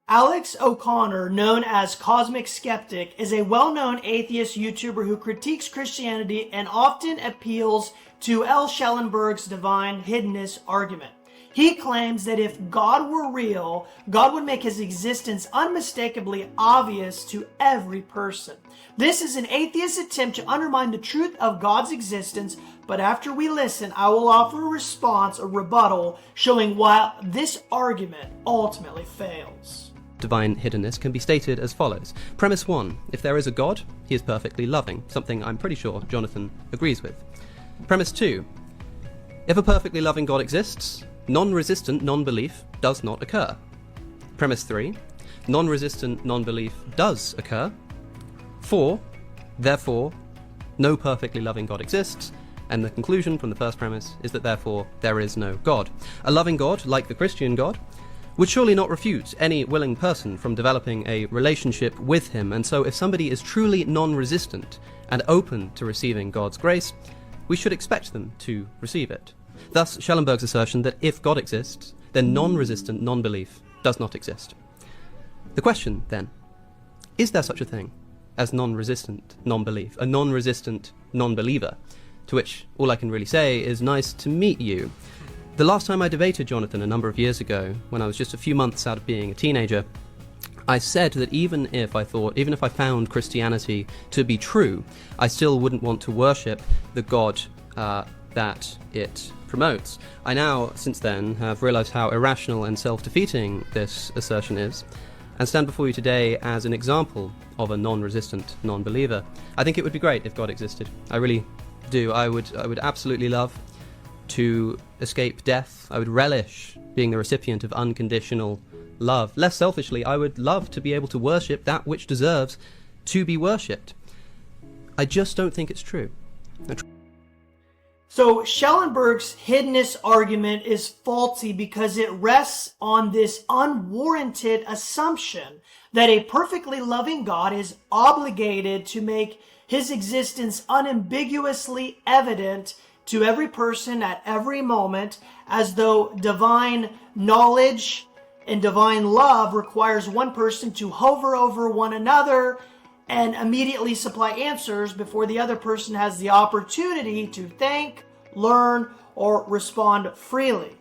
Alex O'Connor, known as Cosmic Skeptic, is a well-known atheist YouTuber who critiques Christianity and often appeals to L. Schellenberg's divine hiddenness argument. He claims that if God were real, God would make his existence unmistakably obvious to every person. This is an atheist attempt to undermine the truth of God's existence, but after we listen, I will offer a response, a rebuttal, showing why this argument ultimately fails. Divine hiddenness can be stated as follows. Premise 1. If there is a God, he is perfectly loving, something I'm pretty sure Jonathan agrees with. Premise 2. If a perfectly loving God exists, non-resistant non-belief does not occur. Premise 3. Non-resistant non-belief does occur. 4. Therefore, no perfectly loving God exists, and the conclusion from the first premise is that therefore there is no God. A loving God, like the Christian God, would surely not refute any willing person from developing a relationship with him, and so if somebody is truly non-resistant and open to receiving God's grace, we should expect them to receive it. Thus, Schellenberg's assertion that if God exists, then non-resistant non-belief does not exist. The question, then, is there such a thing as non-resistant non-belief, a non-resistant non-believer? To which all I can really say is nice to meet you. The last time I debated Jonathan a number of years ago, when I was just a few months out of being a teenager, I said that even if I found Christianity to be true, I still wouldn't want to worship the God that it promotes. I now, since then, have realized how irrational and self-defeating this assertion is, and stand before you today as an example of a non-resistant non-believer. I think it would be great if God existed. I really do. I would absolutely love to escape death. I would relish being the recipient of unconditional love. Less selfishly, I would love to be able to worship that which deserves to be worshipped. I just don't think it's true. So Schellenberg's hiddenness argument is faulty because it rests on this unwarranted assumption that a perfectly loving God is obligated to make his existence unambiguously evident to every person at every moment, as though divine knowledge and divine love requires one person to hover over one another and immediately supply answers before the other person has the opportunity to think, learn, or respond freely.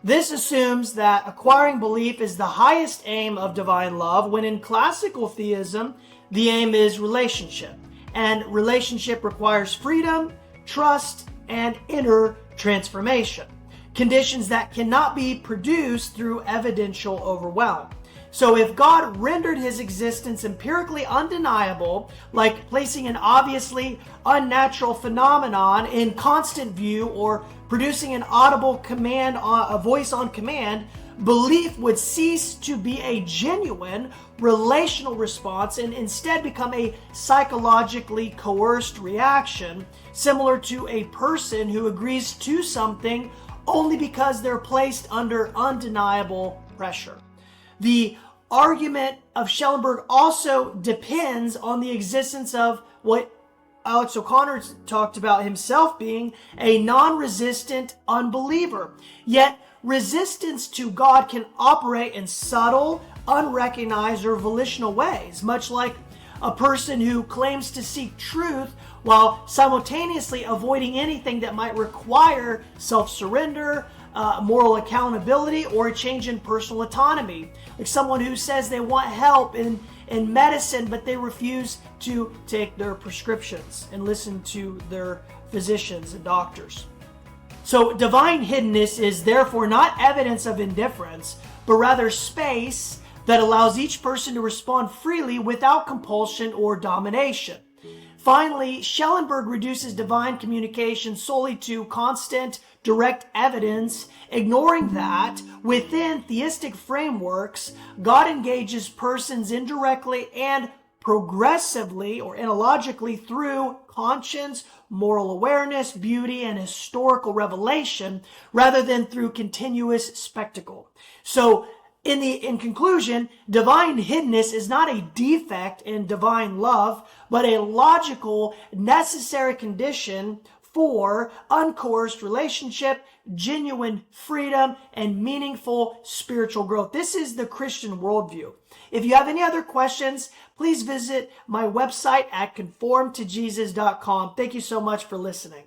This assumes that acquiring belief is the highest aim of divine love, when in classical theism, the aim is relationship. And relationship requires freedom, trust, and inner transformation, conditions that cannot be produced through evidential overwhelm. So if God rendered his existence empirically undeniable, like placing an obviously unnatural phenomenon in constant view or producing an audible command, a voice on command, belief would cease to be a genuine relational response and instead become a psychologically coerced reaction, similar to a person who agrees to something only because they're placed under undeniable pressure. The argument of Schellenberg also depends on the existence of what Alex O'Connor talked about himself being a non-resistant unbeliever. Yet resistance to God can operate in subtle, unrecognized, or volitional ways, much like a person who claims to seek truth while simultaneously avoiding anything that might require self-surrender, moral accountability, or a change in personal autonomy. Like someone who says they want help in medicine, but they refuse to take their prescriptions and listen to their physicians and doctors. So divine hiddenness is therefore not evidence of indifference, but rather space that allows each person to respond freely without compulsion or domination. Finally, Schellenberg reduces divine communication solely to constant, direct evidence, ignoring that within theistic frameworks, God engages persons indirectly and progressively or analogically through conscience, moral awareness, beauty, and historical revelation, rather than through continuous spectacle. So, in conclusion, divine hiddenness is not a defect in divine love, but a logical, necessary condition for uncoerced relationship, genuine freedom, and meaningful spiritual growth. This is the Christian worldview. If you have any other questions, please visit my website at conformtojesus.com. Thank you so much for listening.